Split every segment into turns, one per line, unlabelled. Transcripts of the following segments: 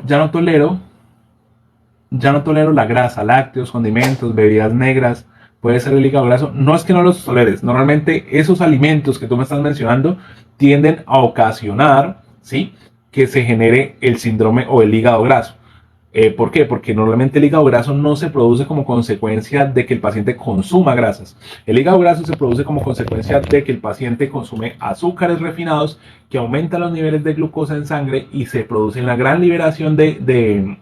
ya no tolero la grasa, lácteos, condimentos, bebidas negras, puede ser el hígado graso. No es que no los toleres, normalmente esos alimentos que tú me estás mencionando tienden a ocasionar, ¿sí?, que se genere el síndrome o el hígado graso. ¿Por qué? Porque normalmente el hígado graso no se produce como consecuencia de que el paciente consuma grasas. El hígado graso se produce como consecuencia de que el paciente consume azúcares refinados que aumentan los niveles de glucosa en sangre y se produce una gran liberación ¿de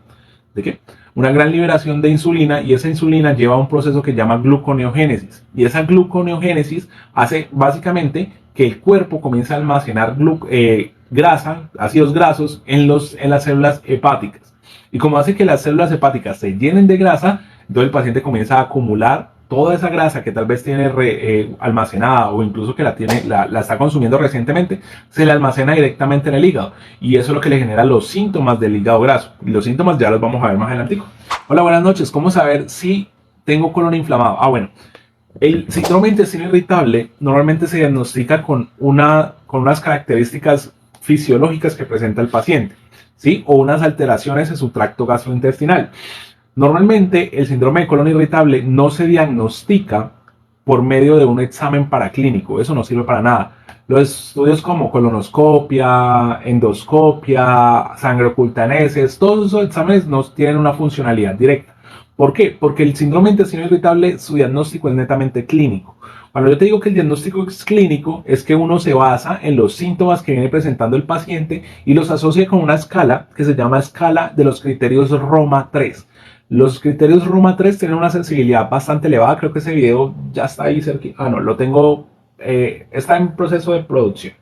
qué? Una gran liberación de insulina, y esa insulina lleva a un proceso que se llama gluconeogénesis. Y esa gluconeogénesis hace básicamente que el cuerpo comience a almacenar grasa, ácidos grasos en las células hepáticas. Y como hace que las células hepáticas se llenen de grasa, entonces el paciente comienza a acumular toda esa grasa que tal vez tiene almacenada, o incluso que la está consumiendo recientemente, se le almacena directamente en el hígado. Y eso es lo que le genera los síntomas del hígado graso. Y los síntomas ya los vamos a ver más adelante. Hola, buenas noches. ¿Cómo saber si tengo colon inflamado? Bueno, el síndrome de intestino irritable normalmente se diagnostica con unas características fisiológicas que presenta el paciente, ¿sí? O unas alteraciones en su tracto gastrointestinal. Normalmente el síndrome de colon irritable no se diagnostica por medio de un examen paraclínico, eso no sirve para nada. Los estudios como colonoscopia, endoscopia, sangre oculta en heces, todos esos exámenes no tienen una funcionalidad directa. ¿Por qué? Porque el síndrome de intestino irritable, su diagnóstico es netamente clínico. Cuando yo te digo que el diagnóstico es clínico, es que uno se basa en los síntomas que viene presentando el paciente y los asocia con una escala que se llama escala de los criterios Roma 3. Los criterios Roma 3 tienen una sensibilidad bastante elevada. Creo que ese video ya está ahí cerca. No, lo tengo, está en proceso de producción.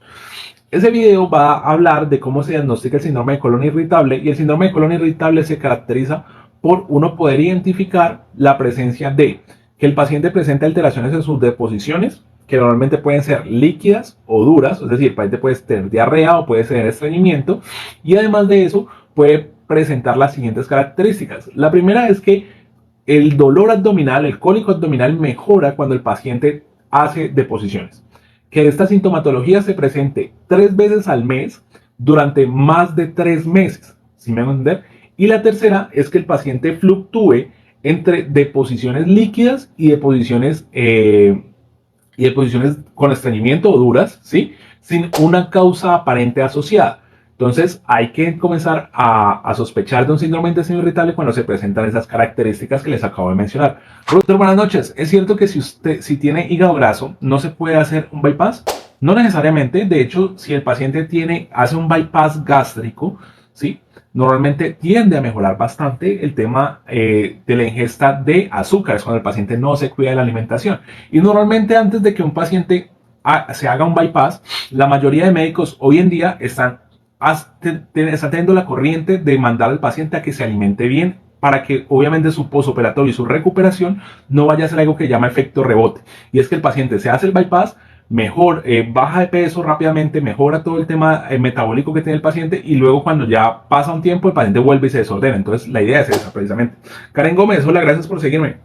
Ese video va a hablar de cómo se diagnostica el síndrome de colon irritable, y el síndrome de colon irritable se caracteriza por uno poder identificar la presencia de que el paciente presenta alteraciones en sus deposiciones, que normalmente pueden ser líquidas o duras, es decir, el paciente puede tener diarrea o puede tener estreñimiento, y además de eso puede presentar las siguientes características. La primera es que el dolor abdominal, el cólico abdominal mejora cuando el paciente hace deposiciones. Que esta sintomatología se presente 3 veces al mes durante más de 3 meses, ¿sí me van a entender? Y la tercera es que el paciente fluctúe entre deposiciones líquidas y deposiciones con estreñimiento o duras, ¿sí?, sin una causa aparente asociada. Entonces hay que comenzar a sospechar de un síndrome de intestino irritable cuando se presentan esas características que les acabo de mencionar. Doctor, buenas noches. ¿Es cierto que si tiene hígado graso no se puede hacer un bypass? No necesariamente. De hecho, si el paciente hace un bypass gástrico, ¿sí?, normalmente tiende a mejorar bastante el tema de la ingesta de azúcares cuando el paciente no se cuida de la alimentación. Y normalmente antes de que un paciente se haga un bypass, la mayoría de médicos hoy en día están teniendo la corriente de mandar al paciente a que se alimente bien, para que obviamente su postoperatorio y su recuperación no vaya a ser algo que llama efecto rebote. Y es que el paciente se hace el bypass, mejor, baja de peso rápidamente, mejora todo el tema metabólico que tiene el paciente, y luego cuando ya pasa un tiempo el paciente vuelve y se desordena. Entonces la idea es esa precisamente. Karen Gómez, hola, gracias por seguirme.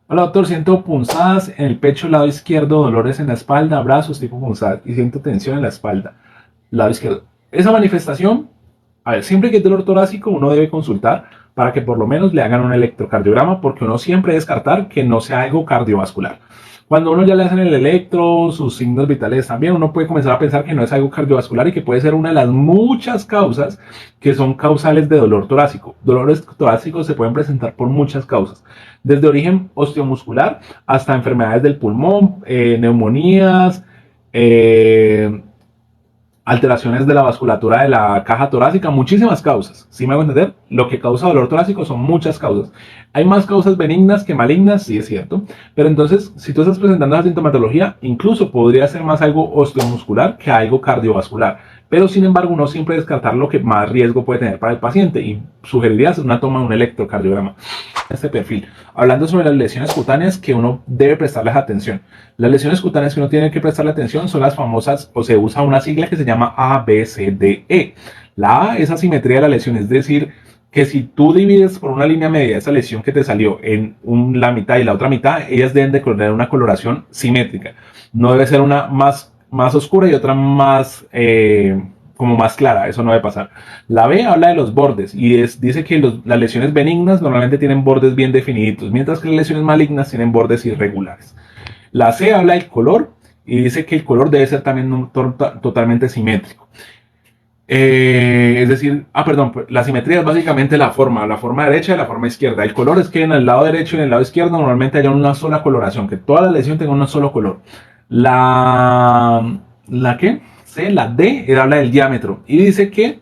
Hola doctor, siento punzadas en el pecho lado izquierdo, dolores en la espalda, brazos tipo punzadas, y siento tensión en la espalda, lado izquierdo. Esa manifestación, a ver, siempre que hay dolor torácico uno debe consultar para que por lo menos le hagan un electrocardiograma, porque uno siempre debe descartar que no sea algo cardiovascular. Cuando uno ya le hacen el electro, sus signos vitales también, uno puede comenzar a pensar que no es algo cardiovascular y que puede ser una de las muchas causas que son causales de dolor torácico. Dolores torácicos se pueden presentar por muchas causas, desde origen osteomuscular hasta enfermedades del pulmón, neumonías, alteraciones de la vasculatura de la caja torácica, muchísimas causas. ¿Sí me hago entender? Lo que causa dolor torácico son muchas causas. Hay más causas benignas que malignas, sí es cierto, pero entonces si tú estás presentando la sintomatología, incluso podría ser más algo osteomuscular que algo cardiovascular. Pero sin embargo, uno siempre descartar lo que más riesgo puede tener para el paciente, y sugeriría una toma de un electrocardiograma. Este perfil, hablando sobre las lesiones cutáneas que uno debe prestarles atención. Las lesiones cutáneas que uno tiene que prestarle atención son las famosas, o se usa una sigla que se llama ABCDE. La A es asimetría de la lesión, es decir, que si tú divides por una línea media esa lesión que te salió en la mitad y la otra mitad, ellas deben de tener una coloración simétrica. No debe ser una más más oscura y otra más como más clara, eso no debe pasar. La B habla de los bordes y dice que las lesiones benignas normalmente tienen bordes bien definidos, mientras que las lesiones malignas tienen bordes irregulares. La C habla del color y dice que el color debe ser también totalmente simétrico. Es decir, perdón, la simetría es básicamente la forma derecha y la forma izquierda. El color es que en el lado derecho y en el lado izquierdo normalmente haya una sola coloración, que toda la lesión tenga un solo color. ¿La qué? C, la D, habla del diámetro y dice que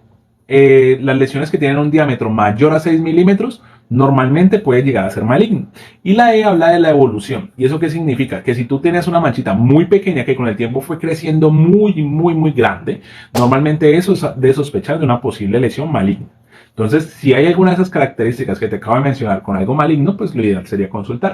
las lesiones que tienen un diámetro mayor a 6 milímetros normalmente puede llegar a ser maligno. Y la E habla de la evolución. ¿Y eso qué significa? Que si tú tienes una manchita muy pequeña que con el tiempo fue creciendo muy grande, normalmente eso es de sospechar de una posible lesión maligna. Entonces, si hay alguna de esas características que te acabo de mencionar con algo maligno, pues lo ideal sería consultar.